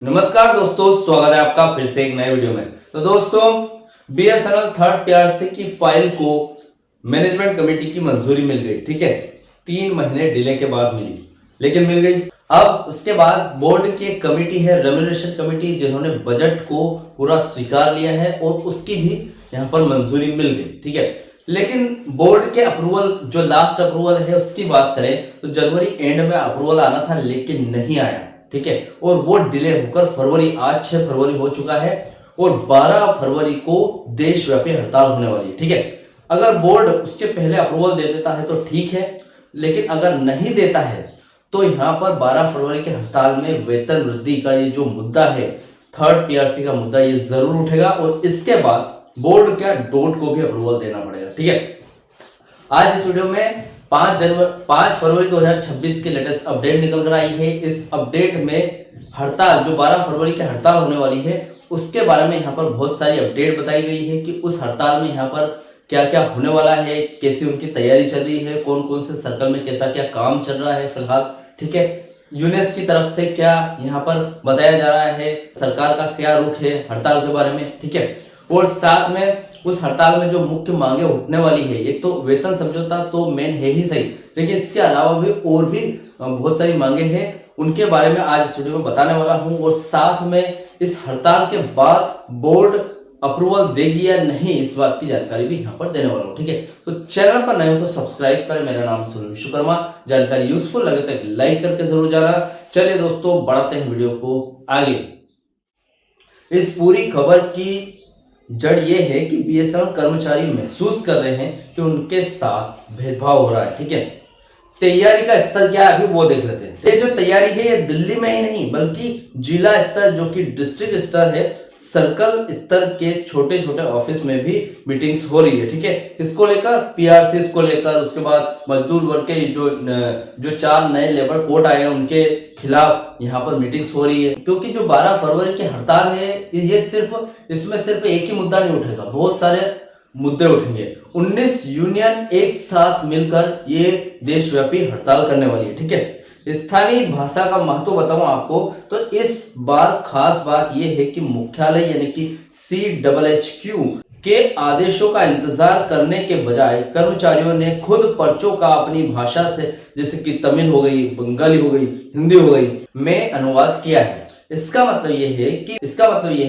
नमस्कार दोस्तों, स्वागत है आपका फिर से एक नए वीडियो में। तो दोस्तों, बीएसएनएल थर्ड पीआरसी की फाइल को मैनेजमेंट कमेटी की मंजूरी मिल गई। ठीक है, 3 महीने डिले के बाद मिली, लेकिन मिल गई। अब उसके बाद बोर्ड की एक कमेटी है, रेम्यूनरेशन कमेटी, जिन्होंने बजट को पूरा स्वीकार लिया है और उसकी भी यहाँ पर मंजूरी मिल गई। ठीक है, लेकिन बोर्ड के अप्रूवल, जो लास्ट अप्रूवल है उसकी बात करें तो जनवरी एंड में अप्रूवल आना था, लेकिन नहीं आया। ठीक है, और वो डिले होकर फरवरी, आज 6 फरवरी हो चुका है और 12 फरवरी को देशव्यापी हड़ताल होने वाली है। ठीक है, अगर बोर्ड उसके पहले अप्रूवल दे देता है तो ठीक है, लेकिन अगर नहीं देता है तो यहाँ पर 12 फरवरी के हड़ताल में वेतन वृद्धि का ये जो मुद्दा है, थर्ड पीआरसी का मुद्दा, ये जरूर उठेगा और इसके बाद बोर्ड क्या डोट को भी अप्रूवल देना पड़ेगा। ठीक है, आज इस वीडियो में 5 फरवरी 2026 की लेटेस्ट अपडेट निकल कर आई है। इस अपडेट में हड़ताल, जो 12 फरवरी की हड़ताल होने वाली है, उसके बारे में यहाँ पर बहुत सारी अपडेट बताई गई है कि उस हड़ताल में यहाँ पर क्या क्या होने वाला है, कैसी उनकी तैयारी चल रही है, कौन कौन से सर्कल में कैसा क्या काम चल रहा है फिलहाल। ठीक है, यूनेस की तरफ से क्या यहाँ पर बताया जा रहा है, सरकार का क्या रुख है हड़ताल के बारे में। ठीक है, और साथ में उस हड़ताल में जो मुख्य मांगे उठने वाली है, एक तो वेतन समझौता तो मेन है ही सही, लेकिन इसके अलावा भी और भी बहुत सारी मांगे हैं, उनके बारे में आज इस वीडियो में बताने वाला हूं। और साथ में इस हड़ताल के बाद बोर्ड अप्रूवल देगी या नहीं, इस बात की जानकारी भी यहाँ पर देने वाला हूँ। ठीक है, तो चैनल पर नए हो तो सब्सक्राइब करें। मेरा नाम सुनील विश्वकर्मा। जानकारी यूजफुल लगे तो एक लाइक करके जरूर जाना। चलिए दोस्तों, बढ़ाते हैं वीडियो को आगे। इस पूरी खबर की जड़ ये है कि बीएसएनएल कर्मचारी महसूस कर रहे हैं कि उनके साथ भेदभाव हो रहा है। ठीक है, तैयारी का स्तर क्या है अभी वो देख लेते हैं। ये जो तैयारी है ये दिल्ली में ही नहीं बल्कि जिला स्तर, जो कि डिस्ट्रिक्ट स्तर है, सर्कल स्तर के छोटे छोटे ऑफिस में भी मीटिंग्स हो रही है। ठीक है, इसको लेकर पीआरसी को लेकर, उसके बाद मजदूर वर्ग के जो 4 नए लेबर कोड आए हैं उनके खिलाफ यहाँ पर मीटिंग्स हो रही है। क्योंकि जो 12 फरवरी की हड़ताल है, ये इसमें सिर्फ एक ही मुद्दा नहीं उठेगा, बहुत सारे मुद्दे उठेंगे। 19 यूनियन एक साथ मिलकर ये देशव्यापी हड़ताल करने वाली है। ठीक है, स्थानीय भाषा का महत्व बताऊं आपको तो इस बार खास बात यह है कि मुख्यालय यानी कि CHHQ के आदेशों का इंतजार करने के बजाय कर्मचारियों ने खुद पर्चों का अपनी भाषा से, जैसे कि तमिल हो गई, बंगाली हो गई, हिंदी हो गई, में अनुवाद किया है। इसका मतलब यह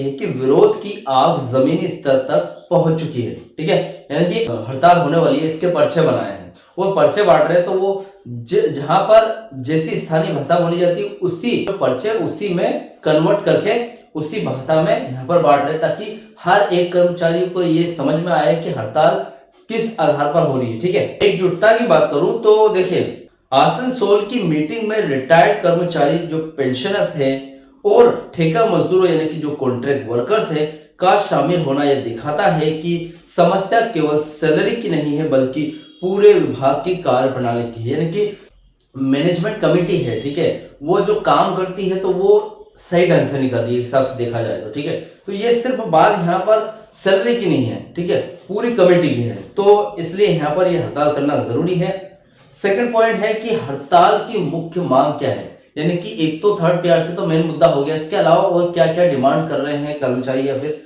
है कि विरोध की आग जमीनी स्तर तक पहुंच चुकी है। ठीक है, यानी कि हड़ताल होने वाली है, इसके पर्चे बनाए हैं और पर्चे बांट रहे हैं, तो वो जहां पर जैसी स्थानीय भाषा बोली जाती है उसी पर्चे उसी में कन्वर्ट करके उसी भाषा में यहाँ पर बांट रहे, ताकि हर एक कर्मचारी को ये समझ में आए कि हड़ताल किस आधार पर हो रही है। ठीक है, एकजुटता की बात करूं तो देखिए, आसनसोल की मीटिंग में रिटायर्ड कर्मचारी, जो पेंशनर्स है, और ठेका मजदूरों यानी कि जो कॉन्ट्रैक्ट वर्कर्स है का शामिल होना यह दिखाता है कि समस्या केवल सैलरी की नहीं है बल्कि पूरे विभाग की कार्य प्रणाली की है, यानी कि मैनेजमेंट कमेटी है। ठीक है, वो जो काम करती है तो वो सही ढंग से नहीं कर रही है, हिसाब से देखा जाए तो। ठीक है, तो ये सिर्फ बात यहाँ पर सैलरी की नहीं है, ठीक है, पूरी कमेटी की है, तो इसलिए यहाँ पर यह हड़ताल करना जरूरी है। सेकंड पॉइंट है कि हड़ताल की मुख्य मांग क्या है, यानी कि एक तो थर्ड पीआरसी तो मेन मुद्दा हो गया, इसके अलावा और क्या क्या डिमांड कर रहे हैं कर्मचारी या फिर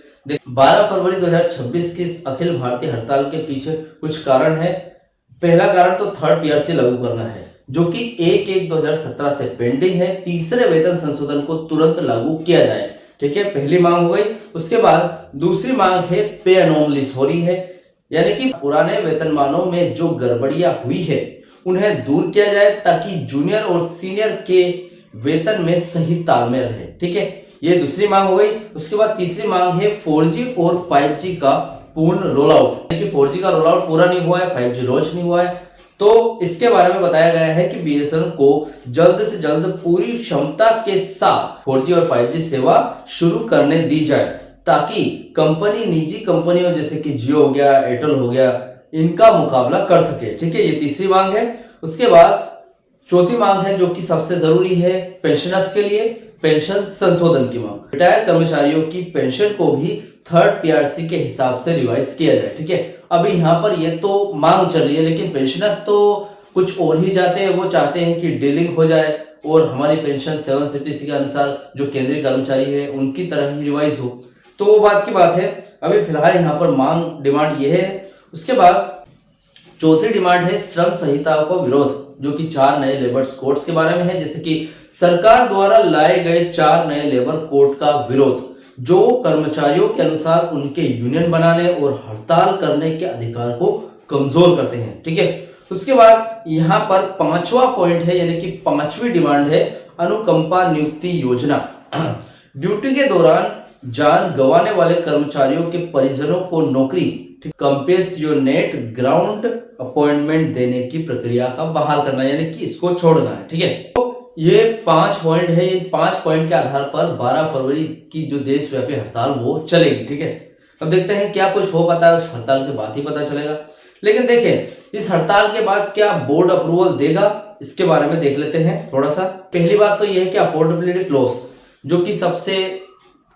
12 फरवरी 2026 की अखिल भारतीय हड़ताल के पीछे कुछ कारण है। पहला कारण तो थर्ड पीआरसी लागू करना है, जो कि 1/1/2017 से पेंडिंग है। तीसरे वेतन संशोधन को तुरंत लागू किया जाए। ठीक है, पहली मांग हो गई। उसके बाद दूसरी मांग है पे अनोमलीज हो रही है, यानी कि पुराने वेतनमानों में जो गड़बड़ियां हुई है उन्हें दूर किया जाए ताकि जूनियर और सीनियर के वेतन में सही तालमेल रहे। ठीक है, ये दूसरी मांग हो गई। उसके बाद तीसरी मांग है 4G और 5G का पूर्ण रोल आउट, 4G का रोल आउट पूरा नहीं हुआ है, 5G लॉन्च नहीं हुआ है, तो इसके बारे में बताया गया है कि बीएसएनएल को जल्द से जल्द पूरी क्षमता के साथ 4G और 5G सेवा शुरू करने दी जाए, ताकि कंपनी निजी कंपनियों जैसे कि जियो हो गया, एयरटेल हो गया, इनका मुकाबला कर सके। ठीक है, ये तीसरी मांग है। उसके बाद चौथी मांग है, जो कि सबसे जरूरी है पेंशनर्स के लिए, पेंशन संशोधन की मांग। रिटायर्ड कर्मचारियों की पेंशन को भी थर्ड पीआरसी के हिसाब से रिवाइज किया जाए। ठीक है, अभी यहाँ पर ये तो मांग चल रही है, लेकिन पेंशनर्स तो कुछ और ही चाहते हैं, वो चाहते हैं कि डीलिंग हो जाए और हमारी पेंशन 7CPC के अनुसार जो केंद्रीय कर्मचारी है उनकी तरह ही रिवाइज हो, तो वो बात की बात है। अभी फिलहाल यहाँ पर मांग डिमांड ये है। उसके बाद चौथी डिमांड है श्रम संहिता को विरोध, जो कि 4 नए लेबर कोड्स के बारे में है। जैसे कि सरकार द्वारा लाए गए 4 नए लेबर कोड का विरोध, जो कर्मचारियों के अनुसार उनके यूनियन बनाने और हड़ताल करने के अधिकार को कमजोर करते हैं। ठीक है, उसके बाद यहाँ पर 5वां पॉइंट है, यानी कि 5वीं डिमांड है अनुकंपा नियुक्ति योजना। ड्यूटी के दौरान जान गंवाने वाले कर्मचारियों के परिजनों को नौकरी कंपेंसेशनेट ग्राउंड अपॉइंटमेंट देने की प्रक्रिया का बहाल करना, यानी कि इसको छोड़ना है। ठीक है, तो ये 5 पॉइंट है। ये 5 पॉइंट के आधार पर 12 फरवरी की जो देशव्यापी हड़ताल वो चलेगी। ठीक है, अब देखते हैं क्या कुछ हो पाता है, उस हड़ताल के बाद ही पता चलेगा। लेकिन देखें, इस हड़ताल के बाद क्या बोर्ड अप्रूवल देगा, इसके बारे में देख लेते हैं थोड़ा सा। पहली बात तो यह है कि अफोर्डेबिलिटी क्लॉज, जो कि सबसे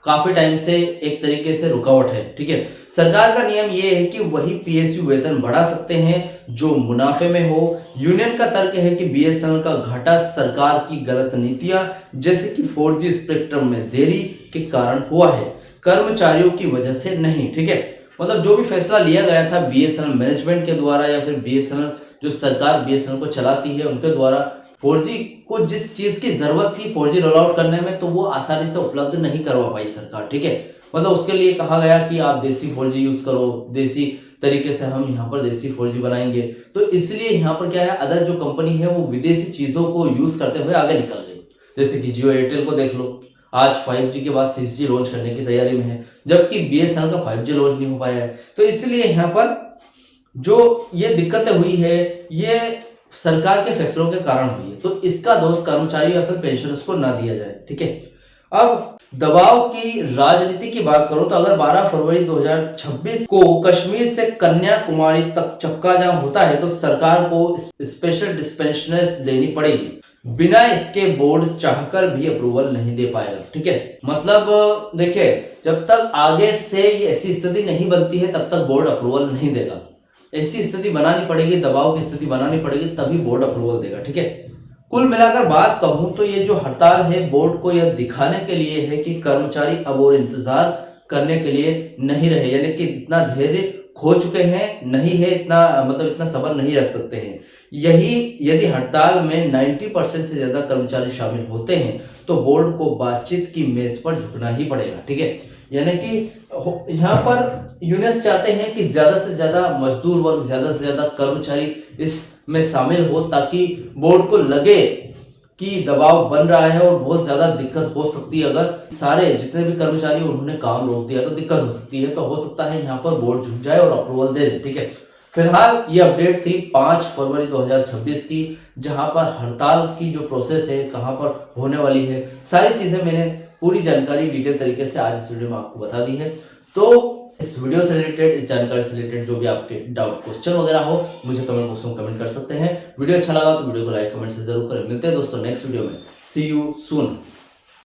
काफी टाइम से एक तरीके से रुकावट है। ठीक है, सरकार का नियम यह है कि वही पीएसयू वेतन बढ़ा सकते हैं जो मुनाफे में हो। यूनियन का तर्क है कि बीएसएनएल का घाटा सरकार की गलत नीतियां जैसे कि 4G स्पेक्ट्रम में देरी के कारण हुआ है, कर्मचारियों की वजह से नहीं। ठीक है, मतलब जो भी फैसला लिया गया था बीएसएनएल मैनेजमेंट के द्वारा या फिर बीएसएनएल जो सरकार बीएसएनएल को चलाती है उनके द्वारा 4G को जिस चीज की जरूरत थी 4G रोल आउट करने में, तो वो आसानी से उपलब्ध नहीं करवा पाई सरकार। ठीक है, मतलब उसके लिए कहा गया कि आप देसी 4G यूज करो, देसी तरीके से हम यहाँ पर देसी 4G बनाएंगे। तो इसलिए यहाँ पर क्या है, अदर जो कंपनी है वो विदेशी चीजों को यूज करते हुए आगे निकल गई। जैसे कि जियो एयरटेल को देख लो, आज 5G के बाद 6G लॉन्च करने की तैयारी में है, जबकि बीएसएनएल का 5G लॉन्च नहीं हो पाया है। तो इसलिए यहाँ पर जो ये दिक्कतें हुई है ये सरकार के फैसलों के कारण हुई है, तो इसका दोष कर्मचारी या फिर पेंशनर्स को ना दिया जाए। ठीक है, अब दबाव की राजनीति की बात करूं तो अगर 12 फरवरी 2026 को कश्मीर से कन्याकुमारी तक चक्का जाम होता है तो सरकार को स्पेशल डिस्पेंसर देनी पड़ेगी, बिना इसके बोर्ड चाहकर भी अप्रूवल नहीं दे पाएगा। ठीक है, मतलब देखिए, जब तक आगे से ये ऐसी स्थिति नहीं बनती है तब तक बोर्ड अप्रूवल नहीं देगा। ऐसी स्थिति बनानी पड़ेगी, दबाव की स्थिति बनानी पड़ेगी, तभी बोर्ड अप्रूवल देगा। ठीक है, कुल मिलाकर बात कहूं तो ये जो हड़ताल है बोर्ड को यह दिखाने के लिए है कि कर्मचारी अब और इंतजार करने के लिए नहीं रहे, यानी कि इतना धैर्य खो चुके हैं, नहीं है इतना, मतलब इतना सब्र नहीं रख सकते हैं। यही यदि हड़ताल में 90% से ज्यादा कर्मचारी शामिल होते हैं तो बोर्ड को बातचीत की मेज पर झुकना ही पड़ेगा। ठीक है, यानी कि यहाँ पर यूनियंस चाहते हैं कि ज्यादा से ज्यादा मजदूर वर्ग, ज्यादा से ज्यादा कर्मचारी इसमें शामिल हो, ताकि बोर्ड को लगे कि दबाव बन रहा है और बहुत ज्यादा दिक्कत हो सकती है। अगर सारे जितने भी कर्मचारी उन्होंने काम रोक दिया तो दिक्कत हो सकती है, तो हो सकता है यहाँ पर बोर्ड झुक जाए और अप्रूवल दे दे। ठीक है, फिलहाल ये अपडेट थी 5 फरवरी 2026 की, जहां पर हड़ताल की जो प्रोसेस है कहां पर होने वाली है, सारी चीजें मैंने पूरी जानकारी डिटेल तरीके से आज इस वीडियो में आपको बता दी है। तो इस वीडियो से रिलेटेड, इस जानकारी से रिलेटेड जो भी आपके डाउट क्वेश्चन वगैरह हो मुझे कमेंट बॉक्स में कमेंट कर सकते हैं। वीडियो अच्छा लगा तो वीडियो को लाइक कमेंट से जरूर करें। मिलते हैं दोस्तों नेक्स्ट वीडियो में। सी यू सून।